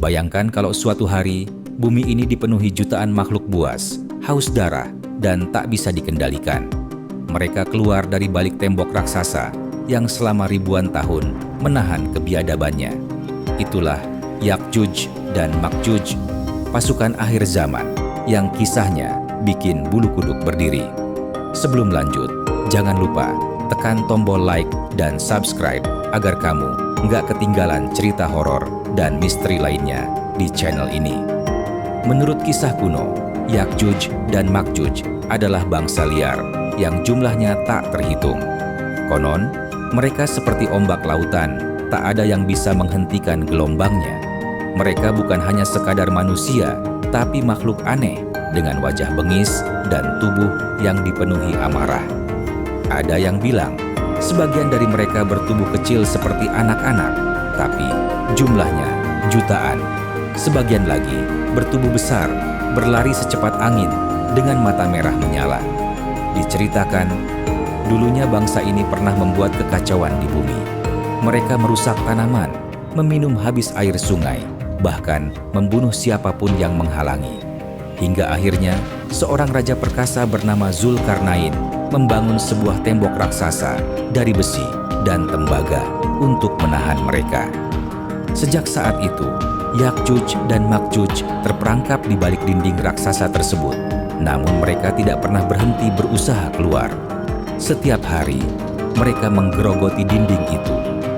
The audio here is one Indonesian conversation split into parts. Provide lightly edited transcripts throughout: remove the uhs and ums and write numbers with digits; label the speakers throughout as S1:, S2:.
S1: Bayangkan kalau suatu hari bumi ini dipenuhi jutaan makhluk buas, haus darah, dan tak bisa dikendalikan. Mereka keluar dari balik tembok raksasa yang selama ribuan tahun menahan kebiadabannya. Itulah Yakjuj dan Makjuj, pasukan akhir zaman yang kisahnya bikin bulu kuduk berdiri. Sebelum lanjut, jangan lupa tekan tombol like dan subscribe agar kamu nggak ketinggalan cerita horor dan misteri lainnya di channel ini. Menurut kisah kuno, Yakjuj dan Makjuj adalah bangsa liar yang jumlahnya tak terhitung. Konon, mereka seperti ombak lautan, tak ada yang bisa menghentikan gelombangnya. Mereka bukan hanya sekadar manusia, tapi makhluk aneh dengan wajah bengis dan tubuh yang dipenuhi amarah. Ada yang bilang, sebagian dari mereka bertubuh kecil seperti anak-anak, tapi jumlahnya jutaan. Sebagian lagi bertubuh besar, berlari secepat angin dengan mata merah menyala. Diceritakan, dulunya bangsa ini pernah membuat kekacauan di bumi. Mereka merusak tanaman, meminum habis air sungai, bahkan membunuh siapapun yang menghalangi. Hingga akhirnya, seorang raja perkasa bernama Zulkarnain membangun sebuah tembok raksasa dari besi dan tembaga untuk menahan mereka. Sejak saat itu, Yakjuj dan Makjuj terperangkap di balik dinding raksasa tersebut. Namun mereka tidak pernah berhenti berusaha keluar. Setiap hari, mereka menggerogoti dinding itu,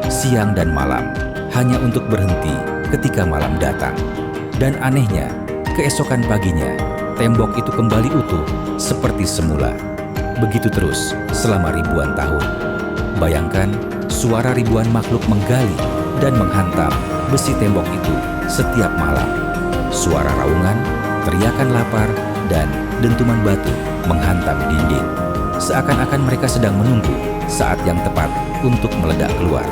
S1: siang dan malam, hanya untuk berhenti ketika malam datang. Dan anehnya, keesokan paginya, tembok itu kembali utuh seperti semula. Begitu terus selama ribuan tahun. Bayangkan suara ribuan makhluk menggali dan menghantam besi tembok itu setiap malam. Suara raungan, teriakan lapar, dan dentuman batu menghantam dinding. Seakan-akan mereka sedang menunggu saat yang tepat untuk meledak keluar.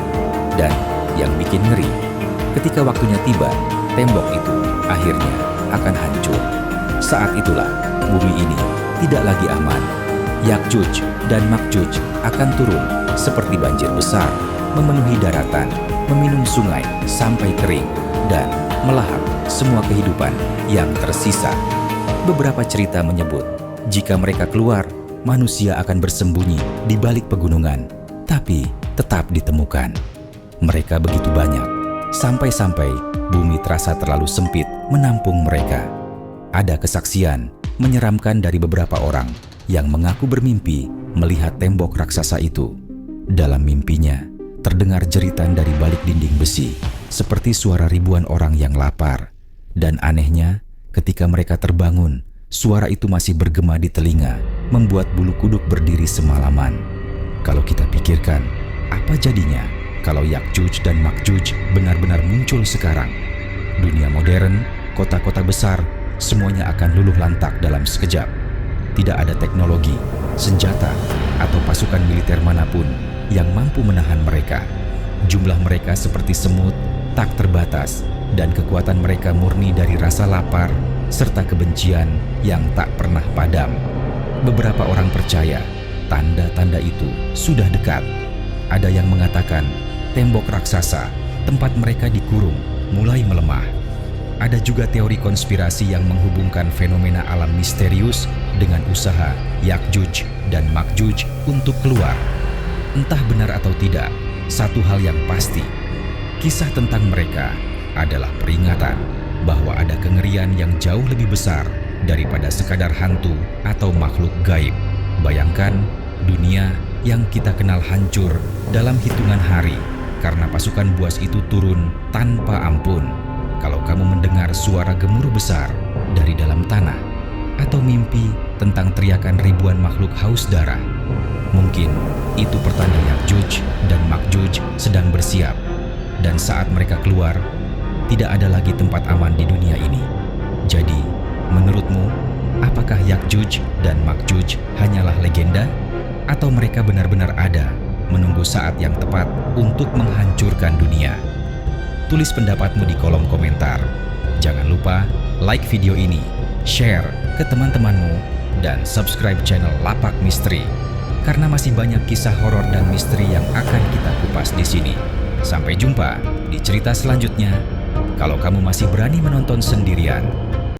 S1: Dan yang bikin ngeri, ketika waktunya tiba, tembok itu akhirnya akan hancur. Saat itulah bumi ini tidak lagi aman. Yakjuj dan Makjuj akan turun seperti banjir besar, memenuhi daratan, meminum sungai sampai kering, dan melahap semua kehidupan yang tersisa. Beberapa cerita menyebut, jika mereka keluar, manusia akan bersembunyi di balik pegunungan, tapi tetap ditemukan. Mereka begitu banyak, sampai-sampai bumi terasa terlalu sempit menampung mereka. Ada kesaksian menyeramkan dari beberapa orang yang mengaku bermimpi melihat tembok raksasa itu. Dalam mimpinya, terdengar jeritan dari balik dinding besi, seperti suara ribuan orang yang lapar. Dan anehnya, ketika mereka terbangun, suara itu masih bergema di telinga, membuat bulu kuduk berdiri semalaman. Kalau kita pikirkan, apa jadinya kalau Yakjuj dan Makjuj benar-benar muncul sekarang? Dunia modern, kota-kota besar, semuanya akan luluh lantak dalam sekejap. Tidak ada teknologi, senjata, atau pasukan militer manapun yang mampu menahan mereka. Jumlah mereka seperti semut, tak terbatas, dan kekuatan mereka murni dari rasa lapar serta kebencian yang tak pernah padam. Beberapa orang percaya tanda-tanda itu sudah dekat. Ada yang mengatakan tembok raksasa, tempat mereka dikurung, mulai melemah. Ada juga teori konspirasi yang menghubungkan fenomena alam misterius dengan usaha Yakjuj dan Makjuj untuk keluar. Entah benar atau tidak, satu hal yang pasti, kisah tentang mereka adalah peringatan bahwa ada kengerian yang jauh lebih besar daripada sekadar hantu atau makhluk gaib. Bayangkan dunia yang kita kenal hancur dalam hitungan hari karena pasukan buas itu turun tanpa ampun. Kalau kamu mendengar suara gemuruh besar dari dalam tanah atau mimpi tentang teriakan ribuan makhluk haus darah, mungkin itu pertanda Yakjuj dan Makjuj sedang bersiap. Dan saat mereka keluar, tidak ada lagi tempat aman di dunia ini. Jadi, menurutmu, apakah Yakjuj dan Makjuj hanyalah legenda? Atau mereka benar-benar ada, menunggu saat yang tepat untuk menghancurkan dunia? Tulis pendapatmu di kolom komentar. Jangan lupa like video ini, share ke teman-temanmu, dan subscribe channel Lapak Misteri. Karena masih banyak kisah horor dan misteri yang akan kita kupas di sini. Sampai jumpa di cerita selanjutnya. Kalau kamu masih berani menonton sendirian,